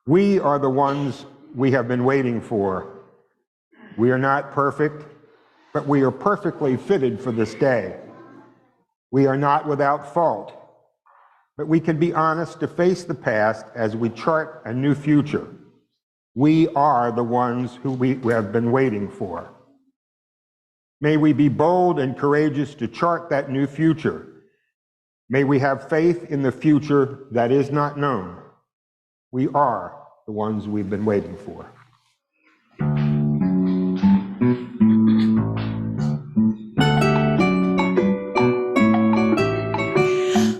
We are the ones we have been waiting for. We are not perfect, but we are perfectly fitted for this day. We are not without fault, but we can be honest to face the past as we chart a new future. We are the ones who we have been waiting for. May we be bold and courageous to chart that new future. May we have faith in the future that is not known. We are the ones we've been waiting for.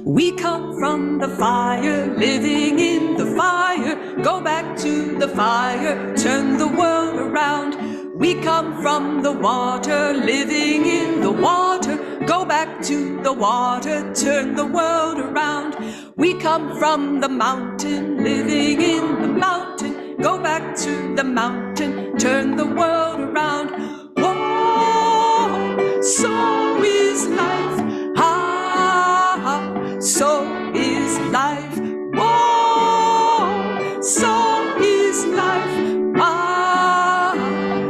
We come from the fire, living in the fire. Go back to the fire, turn the world around. We come from the water, living in the water. Go back to the water, turn the world around. We come from the mountain, living in the mountain. Go back to the mountain, turn the world around. Whoa, so is life. So is life. Whoa, so is life.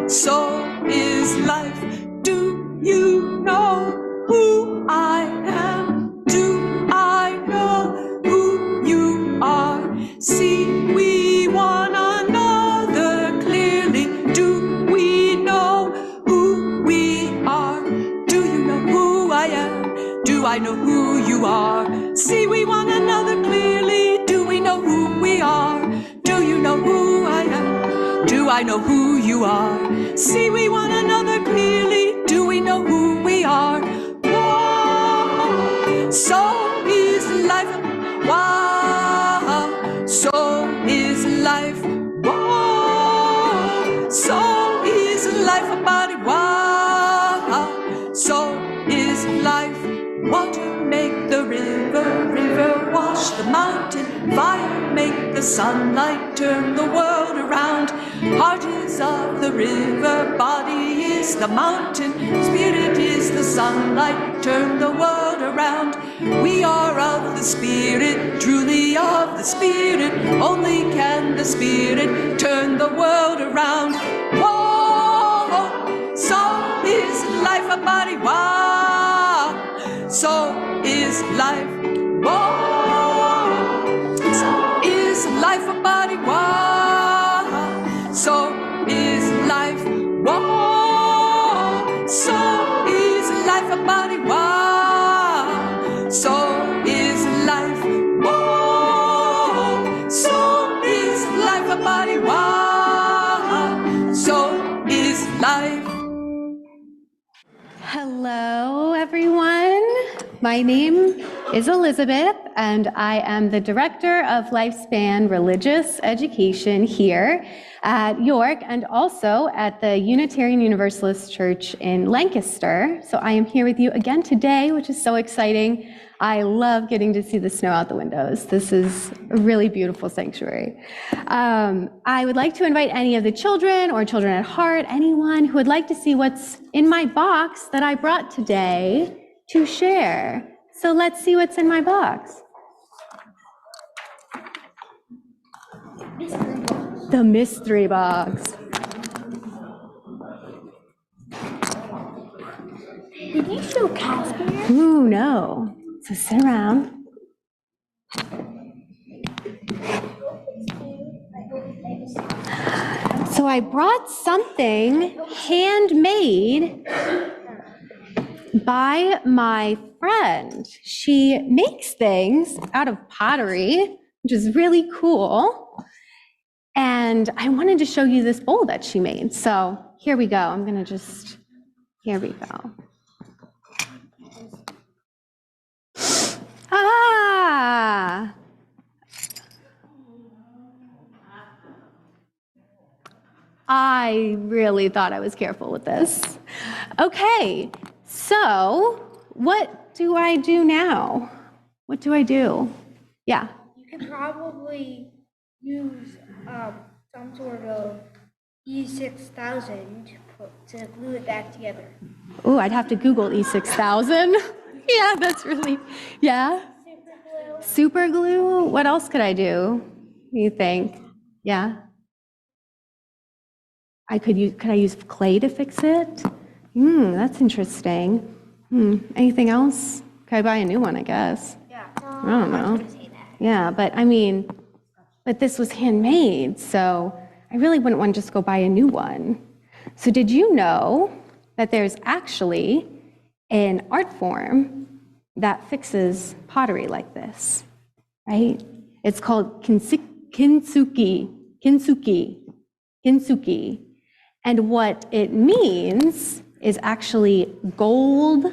So is life. Do you know who I am? Do I know who you are? See we one another clearly. Do we know who we are? Do you know who I am? Do I know who you are? See we one another clearly. Do we know who we are? Do you know who I am? Do I know who you are? See we one another clearly. Do we know who we are? Whoa, so is life. Wow, so is life. Whoa, so is life about it. Wow, so is life. Water make the river, river wash the mountain. Fire make the sunlight turn the world around. Heart is of the river, body is the mountain. Spirit is the sunlight, turn the world around. We are of the Spirit, truly of the Spirit. Only can the Spirit turn the world around. Whoa, so is life a body, wow. So is life, whoa. So is life a body, wow. So is life, whoa. So is life a body, wow. So is life, whoa. So is life a body, wow. So is life. Hello, everyone. My name is Elizabeth, and I am the Director of Lifespan Religious Education here at York and also at the Unitarian Universalist Church in Lancaster. So I am here with you again today, which is so exciting. I love getting to see the snow out the windows. This is a really beautiful sanctuary. I would like to invite any of the children or children at heart, anyone who would like to see what's in my box that I brought today to share. So let's see what's in my box. The mystery box. Did you show Casper? Ooh, no. So sit around. So I brought something handmade by my friend. She makes things out of pottery, which is really cool. And I wanted to show you this bowl that she made. So here we go. Here we go. Ah! I really thought I was careful with this. Okay, so what do I do now? What do I do? Yeah. You could probably use some sort of E6000 to glue it back together. Oh, I'd have to Google E6000. Yeah, that's really, yeah. Super glue. Super glue? What else could I do, you think? Yeah? Could I use clay to fix it? That's interesting. Anything else? Could I buy a new one, I guess? Yeah. I don't know. Yeah, but I mean, but this was handmade, so I really wouldn't want to just go buy a new one. So did you know that there's actually an art form that fixes pottery like this, right? It's called kintsugi. And what it means is actually gold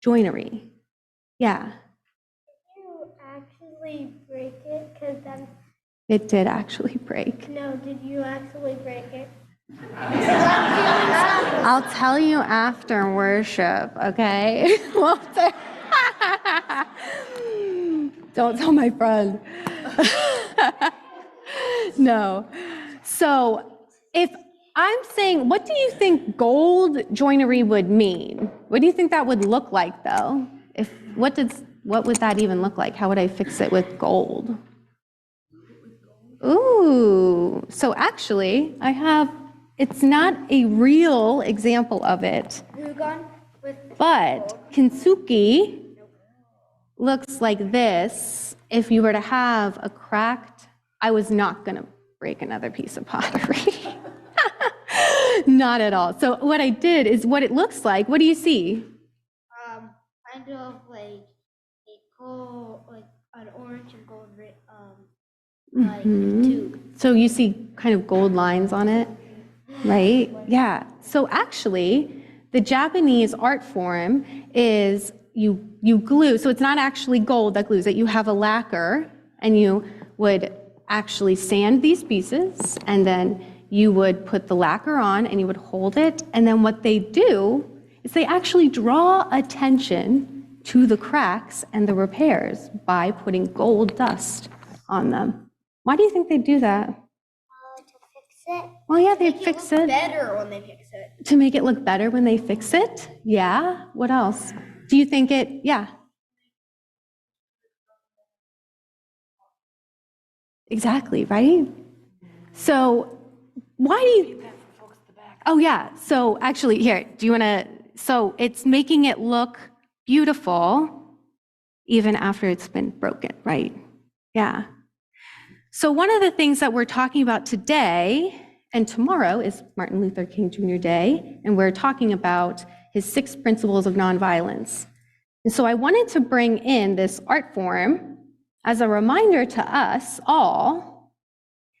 joinery. Yeah. Did you actually break it? Because then. It did actually break. No, did you actually break it? I'll tell you after worship, okay? Don't tell my friend. No. So if I'm saying, what do you think gold joinery would mean? What do you think that would look like, though? What would that even look like? How would I fix it with gold? Ooh, so actually, it's not a real example of it, but kintsugi looks like this. If you were to have a cracked, I was not going to break another piece of pottery. Not at all. So what I did is what it looks like. What do you see? Kind of like a gold, like an orange and gold, like tube. So you see kind of gold lines on it, right? Yeah. So actually, the Japanese art form is you glue. So it's not actually gold that glues it. You have a lacquer, and you would actually sand these pieces, and then you would put the lacquer on, and you would hold it. And then what they do is they actually draw attention to the cracks and the repairs by putting gold dust on them. Why do you think they do that? To fix it. Well, yeah, they fix it. Better when they fix it. To make it look better when they fix it? Yeah. What else? Do you think yeah. Exactly, right? So why do you, oh yeah, so actually here, do you wanna, so it's making it look beautiful even after it's been broken, right? Yeah. So one of the things that we're talking about today and tomorrow is Martin Luther King Jr. Day, and we're talking about his 6 principles of nonviolence. And so I wanted to bring in this art form as a reminder to us all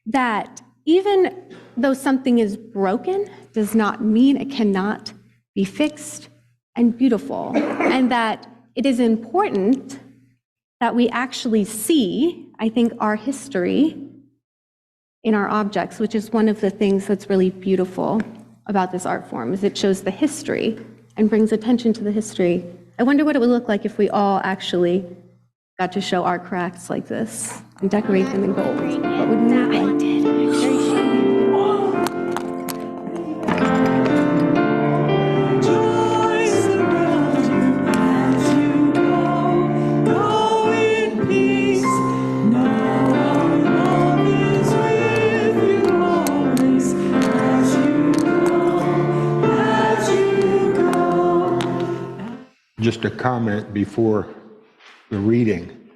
that even though something is broken does not mean it cannot be fixed and beautiful, and that it is important that we actually see, I think, our history in our objects, which is one of the things that's really beautiful about this art form, is it shows the history and brings attention to the history. I wonder what it would look like if we all actually got to show our crafts like this and decorate them in gold. What would we look like? Just a comment before the reading,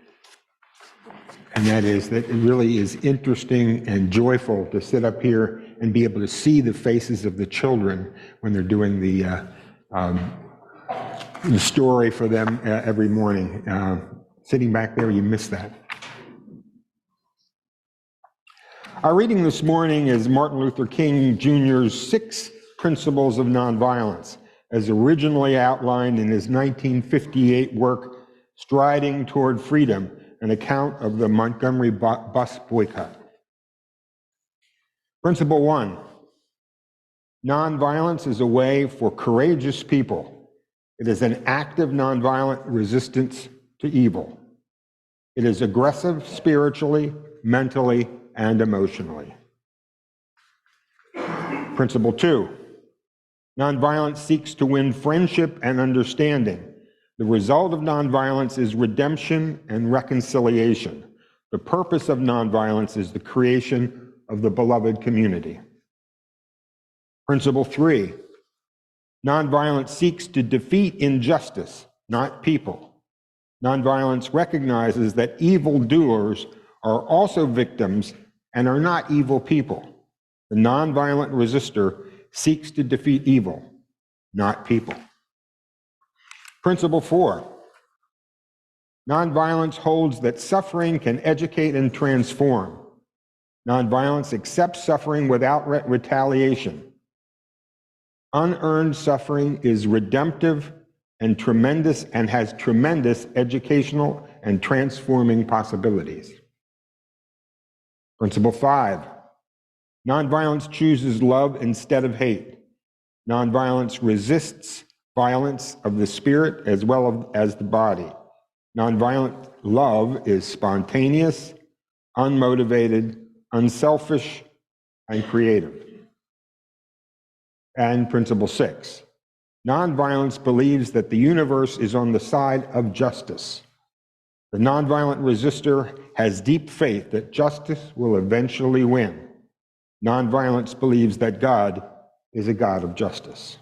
and that is that it really is interesting and joyful to sit up here and be able to see the faces of the children when they're doing the story for them every morning. Sitting back there, you miss that. Our reading this morning is Martin Luther King Jr.'s 6 Principles of Nonviolence, as originally outlined in his 1958 work, Striding Toward Freedom, an account of the Montgomery bus boycott. Principle 1, nonviolence is a way for courageous people. It is an active nonviolent resistance to evil. It is aggressive spiritually, mentally, and emotionally. Principle 2, nonviolence seeks to win friendship and understanding. The result of nonviolence is redemption and reconciliation. The purpose of nonviolence is the creation of the beloved community. Principle 3, nonviolence seeks to defeat injustice, not people. Nonviolence recognizes that evildoers are also victims and are not evil people. The nonviolent resistor seeks to defeat evil, not people. Principle 4, nonviolence holds that suffering can educate and transform. Nonviolence accepts suffering without retaliation. Unearned suffering is redemptive and tremendous and has tremendous educational and transforming possibilities. Principle 5, nonviolence chooses love instead of hate. Nonviolence resists violence of the spirit as well as the body. Nonviolent love is spontaneous, unmotivated, unselfish, and creative. And principle 6, nonviolence believes that the universe is on the side of justice. The nonviolent resistor has deep faith that justice will eventually win. Nonviolence believes that God is a God of justice.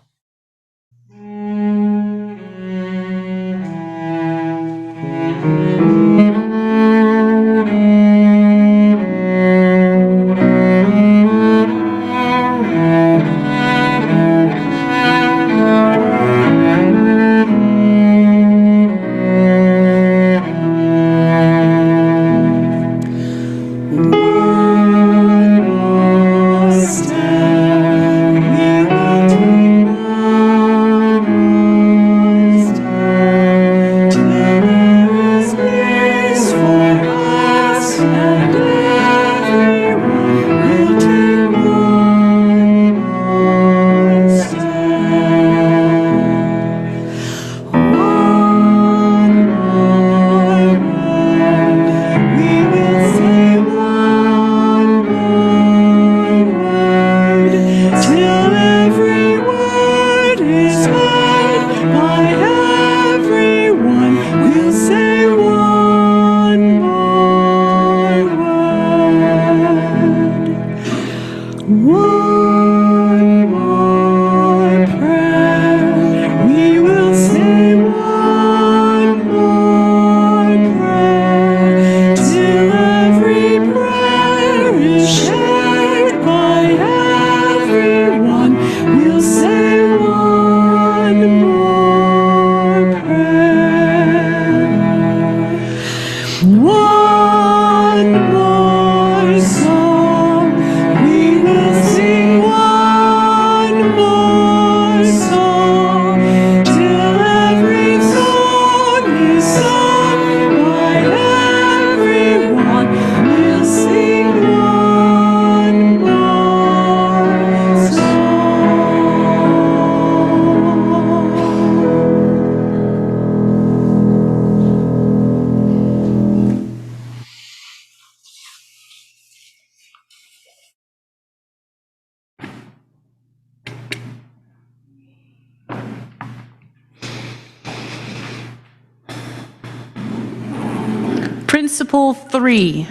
Principle 3,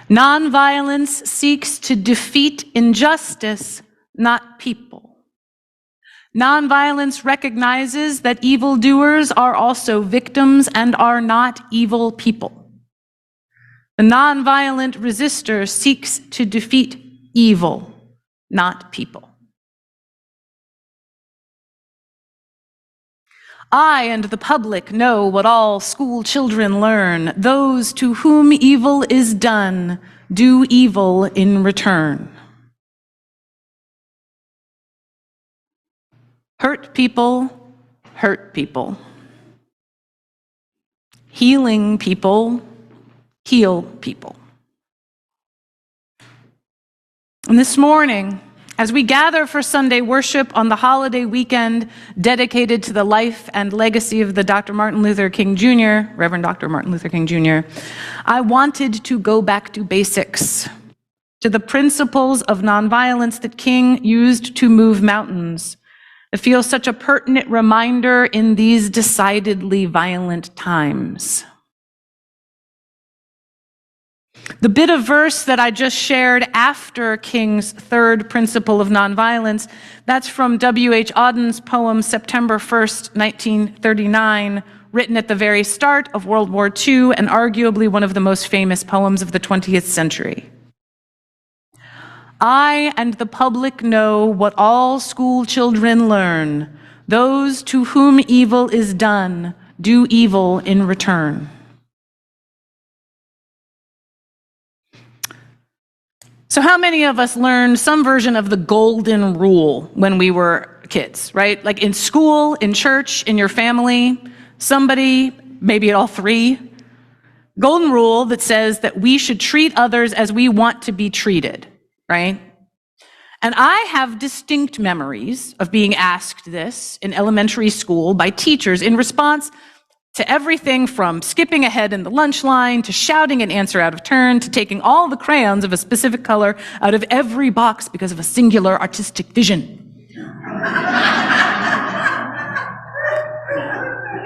nonviolence seeks to defeat injustice, not people. Nonviolence recognizes that evildoers are also victims and are not evil people. The nonviolent resistor seeks to defeat evil, not people. I and the public know what all school children learn. Those to whom evil is done do evil in return. Hurt people hurt people. Healing people heal people. And this morning, as we gather for Sunday worship on the holiday weekend dedicated to the life and legacy of the Dr. Martin Luther King Jr., Reverend Dr. Martin Luther King Jr., I wanted to go back to basics, to the principles of nonviolence that King used to move mountains. It feels such a pertinent reminder in these decidedly violent times. The bit of verse that I just shared after King's third principle of nonviolence, that's from W.H. Auden's poem September 1st, 1939, written at the very start of World War II and arguably one of the most famous poems of the 20th century. I and the public know what all school children learn. Those to whom evil is done do evil in return. So how many of us learned some version of the golden rule when we were kids, right? Like in school, in church, in your family, somebody, maybe all three, golden rule that says that we should treat others as we want to be treated, right? And I have distinct memories of being asked this in elementary school by teachers in response to everything from skipping ahead in the lunch line, to shouting an answer out of turn, to taking all the crayons of a specific color out of every box because of a singular artistic vision.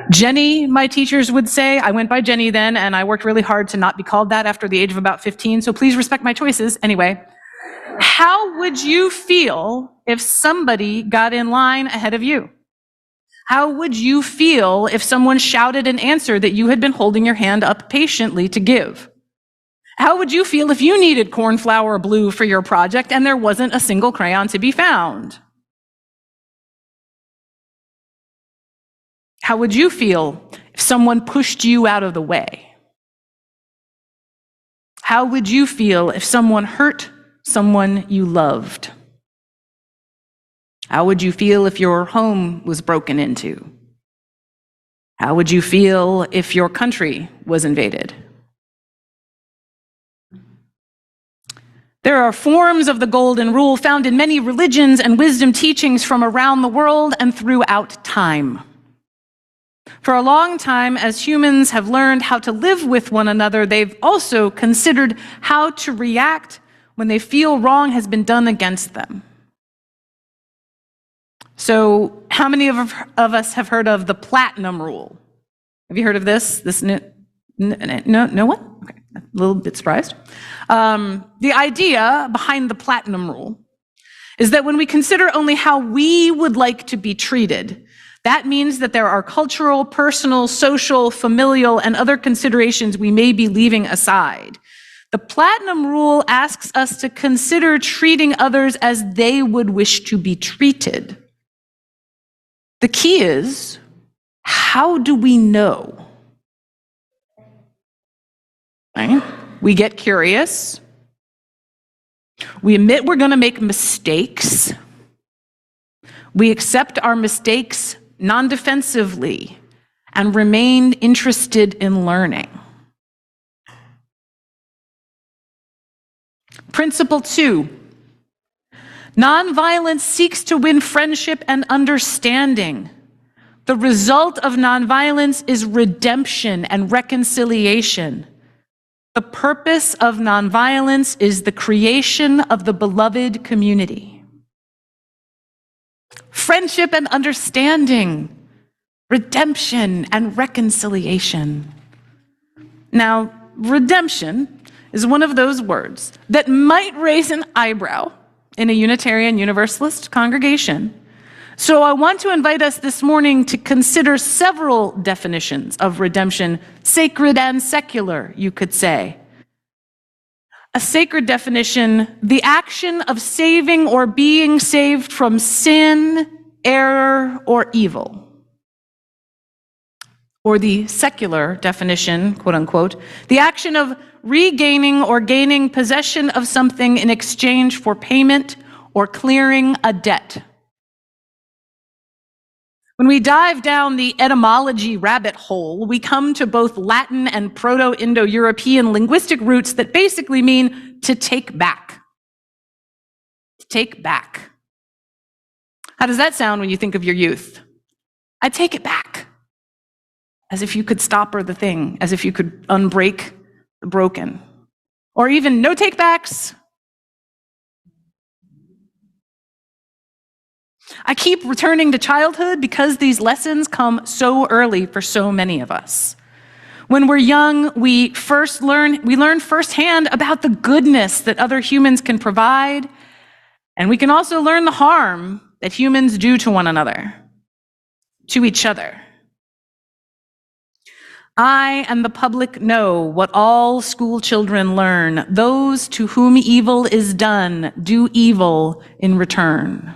Jenny, my teachers would say, I went by Jenny then, and I worked really hard to not be called that after the age of about 15, so please respect my choices. Anyway, how would you feel if somebody got in line ahead of you? How would you feel if someone shouted an answer that you had been holding your hand up patiently to give? How would you feel if you needed cornflower blue for your project and there wasn't a single crayon to be found? How would you feel if someone pushed you out of the way? How would you feel if someone hurt someone you loved? How would you feel if your home was broken into? How would you feel if your country was invaded? There are forms of the golden rule found in many religions and wisdom teachings from around the world and throughout time. For a long time, as humans have learned how to live with one another, they've also considered how to react when they feel wrong has been done against them. So how many of us have heard of the platinum rule? Have you heard of this? No one? Okay, a little bit surprised. The idea behind the platinum rule is that when we consider only how we would like to be treated, that means that there are cultural, personal, social, familial, and other considerations we may be leaving aside. The platinum rule asks us to consider treating others as they would wish to be treated. The key is, how do we know? Right? We get curious. We admit we're going to make mistakes. We accept our mistakes non-defensively and remain interested in learning. Principle 2. Nonviolence seeks to win friendship and understanding. The result of nonviolence is redemption and reconciliation. The purpose of nonviolence is the creation of the beloved community. Friendship and understanding, redemption and reconciliation. Now, redemption is one of those words that might raise an eyebrow in a Unitarian Universalist congregation. So I want to invite us this morning to consider several definitions of redemption, sacred and secular, you could say. A sacred definition, the action of saving or being saved from sin, error, or evil. Or the secular definition, quote unquote, the action of regaining or gaining possession of something in exchange for payment or clearing a debt. When we dive down the etymology rabbit hole, we come to both Latin and Proto-Indo-European linguistic roots that basically mean to take back. To take back. How does that sound when you think of your youth? I take it back. As if you could stopper the thing, as if you could unbreak the broken. Or even no take-backs. I keep returning to childhood because these lessons come so early for so many of us. When we're young, we learn firsthand about the goodness that other humans can provide, and we can also learn the harm that humans do to one another, to each other. I and the public know what all school children learn. Those to whom evil is done do evil in return.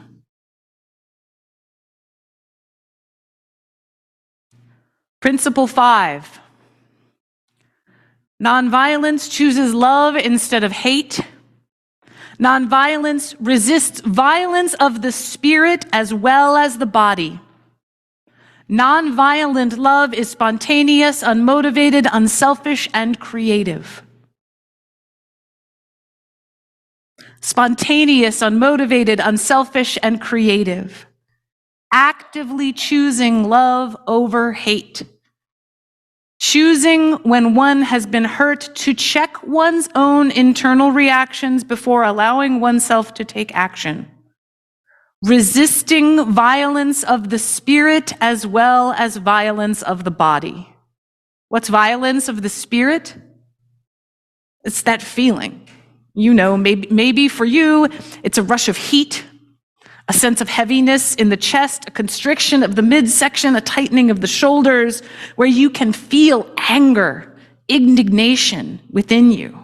Principle 5. Nonviolence chooses love instead of hate. Nonviolence resists violence of the spirit as well as the body. Nonviolent love is spontaneous, unmotivated, unselfish, and creative. Spontaneous, unmotivated, unselfish, and creative. Actively choosing love over hate. Choosing when one has been hurt to check one's own internal reactions before allowing oneself to take action. Resisting violence of the spirit as well as violence of the body. What's violence of the spirit? It's that feeling. You know, maybe for you, it's a rush of heat, a sense of heaviness in the chest, a constriction of the midsection, a tightening of the shoulders, where you can feel anger, indignation within you.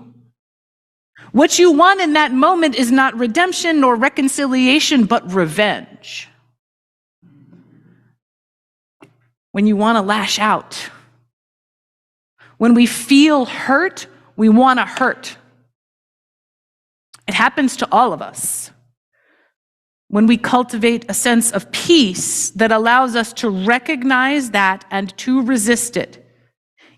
What you want in that moment is not redemption nor reconciliation, but revenge. When you want to lash out. When we feel hurt, we want to hurt. It happens to all of us. When we cultivate a sense of peace that allows us to recognize that and to resist it,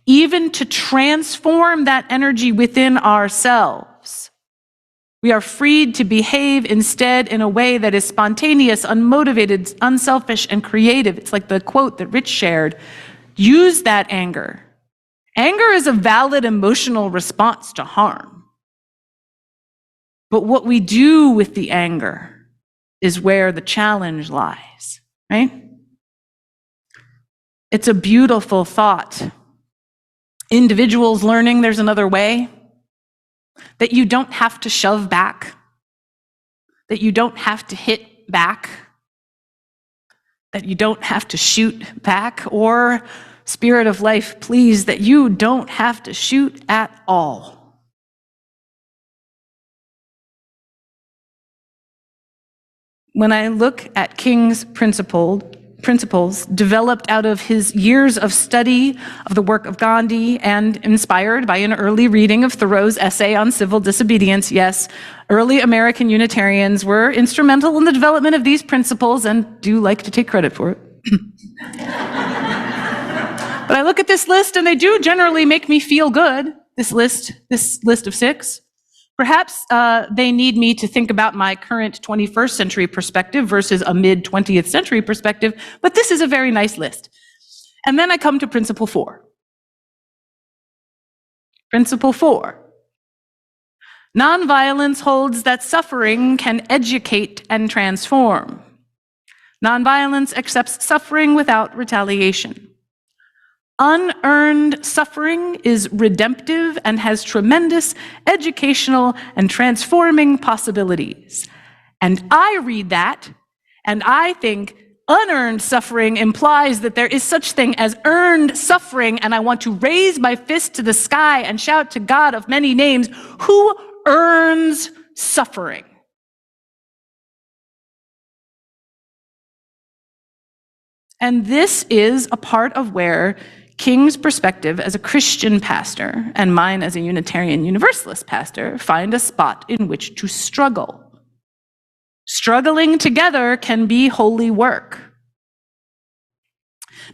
even to transform that energy within ourselves, we are freed to behave instead in a way that is spontaneous, unmotivated, unselfish, and creative. It's like the quote that Rich shared. Use that anger. Anger is a valid emotional response to harm. But what we do with the anger is where the challenge lies, right? It's a beautiful thought. Individuals learning there's another way, that you don't have to shove back, that you don't have to hit back, that you don't have to shoot back, or, Spirit of Life, please, that you don't have to shoot at all. When I look at King's principles developed out of his years of study of the work of Gandhi and inspired by an early reading of Thoreau's essay on civil disobedience, yes, early American Unitarians were instrumental in the development of these principles and do like to take credit for it. But I look at this list and they do generally make me feel good, this list of 6. Perhaps they need me to think about my current 21st century perspective versus a mid-20th century perspective, but this is a very nice list. And then I come to principle 4. Principle 4. Nonviolence holds that suffering can educate and transform. Nonviolence accepts suffering without retaliation. Unearned suffering is redemptive and has tremendous educational and transforming possibilities. And I read that, and I think unearned suffering implies that there is such thing as earned suffering, and I want to raise my fist to the sky and shout to God of many names, who earns suffering? And this is a part of where King's perspective as a Christian pastor and mine as a Unitarian Universalist pastor find a spot in which to struggle. Struggling together can be holy work.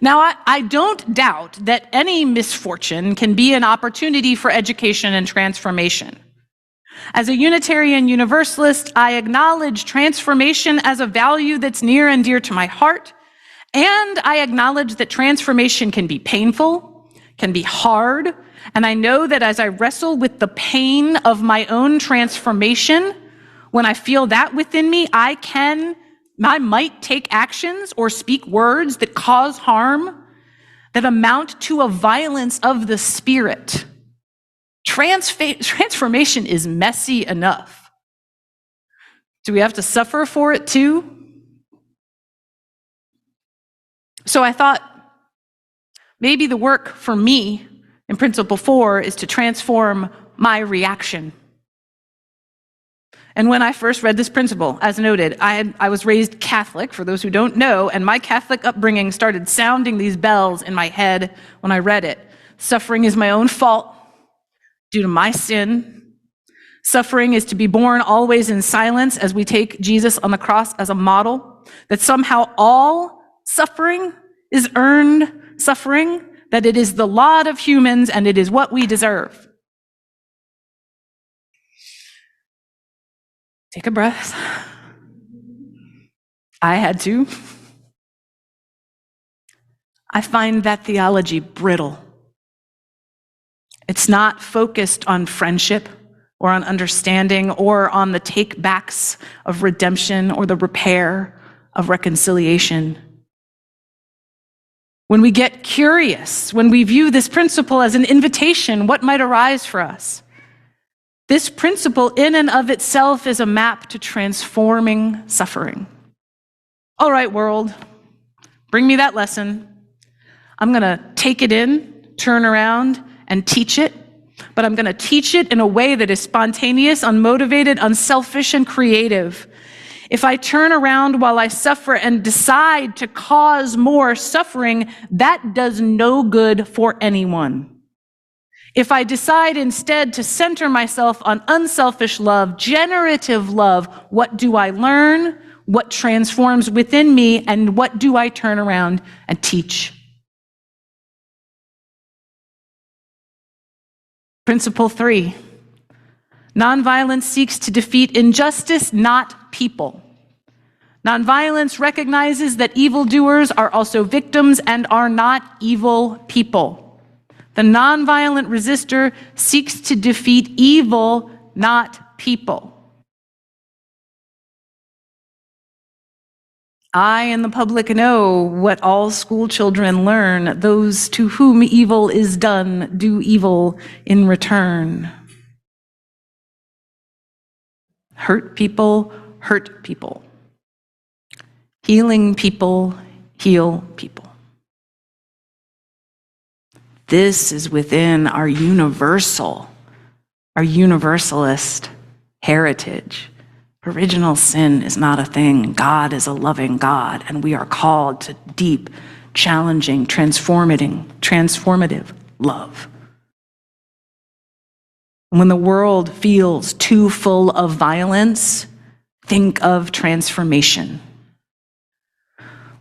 Now, I don't doubt that any misfortune can be an opportunity for education and transformation. As a Unitarian Universalist, I acknowledge transformation as a value that's near and dear to my heart. And I acknowledge that transformation can be painful, can be hard, and I know that as I wrestle with the pain of my own transformation, when I feel that within me, I might take actions or speak words that cause harm, that amount to a violence of the spirit. Transformation is messy enough. Do we have to suffer for it too? So I thought maybe the work for me in Principle 4 is to transform my reaction. And when I first read this principle, as noted, I was raised Catholic, for those who don't know, and my Catholic upbringing started sounding these bells in my head when I read it. Suffering is my own fault due to my sin. Suffering is to be borne always in silence as we take Jesus on the cross as a model, that somehow all suffering is earned suffering, that it is the lot of humans and it is what we deserve. Take a breath. I had to. I find that theology brittle. It's not focused on friendship or on understanding or on the take-backs of redemption or the repair of reconciliation. When we get curious, when we view this principle as an invitation, what might arise for us? This principle in and of itself is a map to transforming suffering. All right, world, bring me that lesson. I'm going to take it in, turn around, and teach it. But I'm going to teach it in a way that is spontaneous, unmotivated, unselfish, and creative. If I turn around while I suffer and decide to cause more suffering, that does no good for anyone. If I decide instead to center myself on unselfish love, generative love, what do I learn? What transforms within me? And what do I turn around and teach? Principle 3, nonviolence seeks to defeat injustice, not people. Nonviolence recognizes that evildoers are also victims and are not evil people. The nonviolent resistor seeks to defeat evil, not people. I and the public know what all school children learn. Those to whom evil is done do evil in return. Hurt people hurt people. Healing people heal people. This is within our universalist heritage. Original sin is not a thing. God is a loving God, and we are called to deep, challenging, transformative love. When the world feels too full of violence, think of transformation.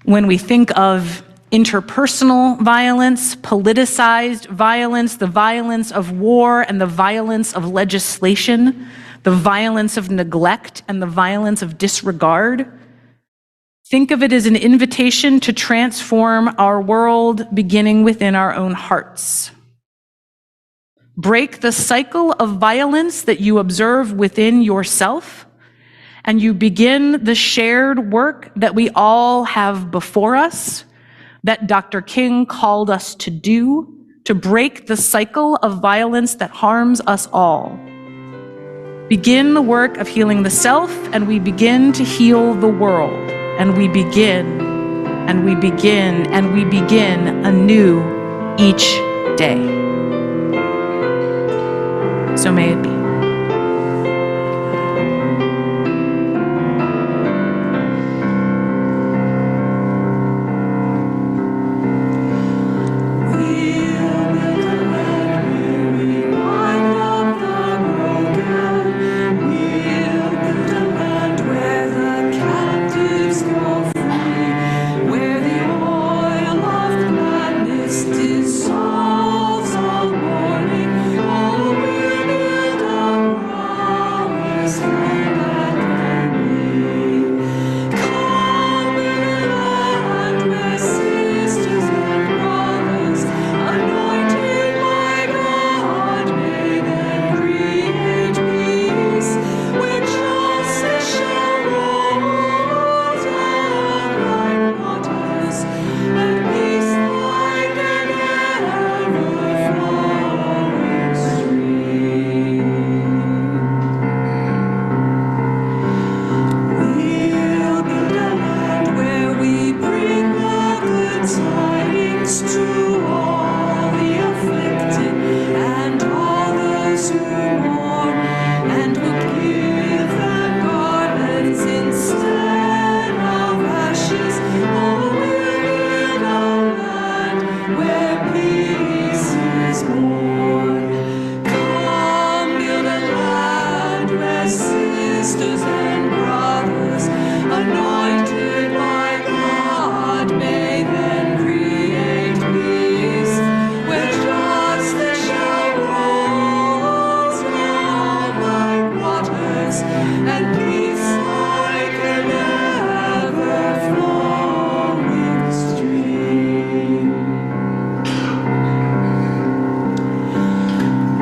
When we think of interpersonal violence, politicized violence, the violence of war and the violence of legislation, the violence of neglect and the violence of disregard, think of it as an invitation to transform our world beginning within our own hearts. Break the cycle of violence that you observe within yourself, and you begin the shared work that we all have before us, that Dr. King called us to do, to break the cycle of violence that harms us all. Begin the work of healing the self, and we begin to heal the world. And we begin, and we begin, and we begin anew each day. So may it be. sisters and brothers, anointed by God, may then create peace, where justice shall roll down like waters, and peace like an ever-flowing stream.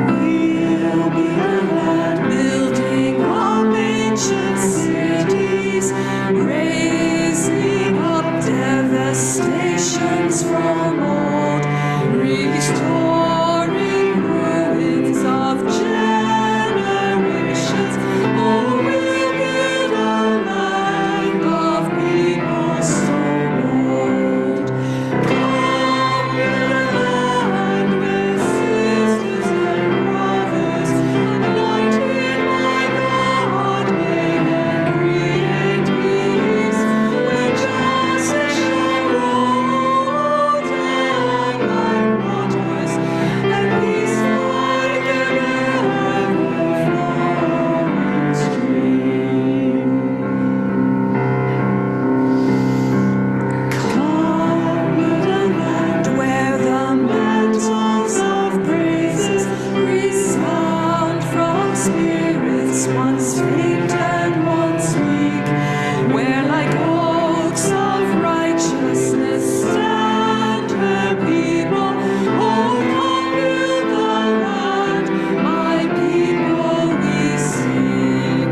We'll be the land building up ancient cities, raising up devastations from old, restoring ruins of generations. Oh, we'll build a land of people so bold. Come, build a land with sisters and brothers, anointed by God, may then create peace, where justice shall roll down like waters, and peace like an ever-flowing stream. Come, build a land where the mantles of praises resound from spirits once faint and once weak, where like oaks of righteousness stand her people. Oh, come build the land, my people we seek.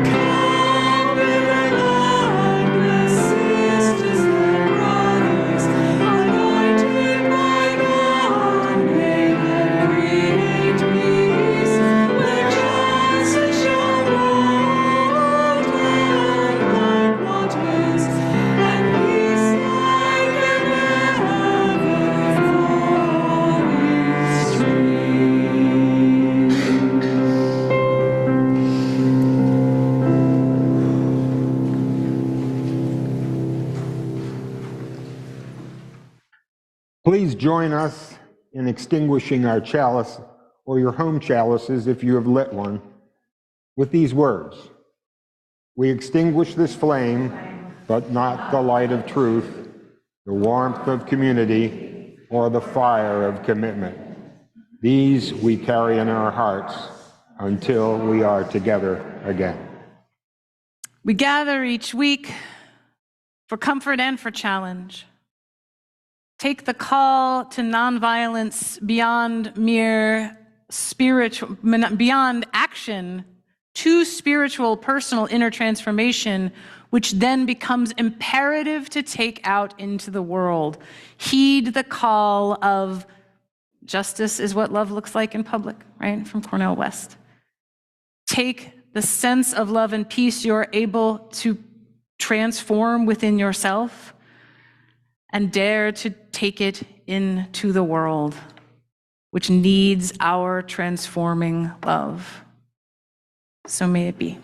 Come build a land with sisters and brothers, anointed by God, may then create peace, where justice shall roll down like waters, and peace like an ever-flowing stream. Please join us in extinguishing our chalice or your home chalices if you have lit one with these words. We extinguish this flame, but not the light of truth, the warmth of community, or the fire of commitment. These we carry in our hearts until we are together again. We gather each week for comfort and for challenge. Take the call to nonviolence beyond mere spiritual, beyond action, to spiritual, personal inner transformation, which then becomes imperative to take out into the world. Heed the call of justice is what love looks like in public, right? From Cornel West. Take the sense of love and peace you're able to transform within yourself and dare to take it into the world, which needs our transforming love. So may it be.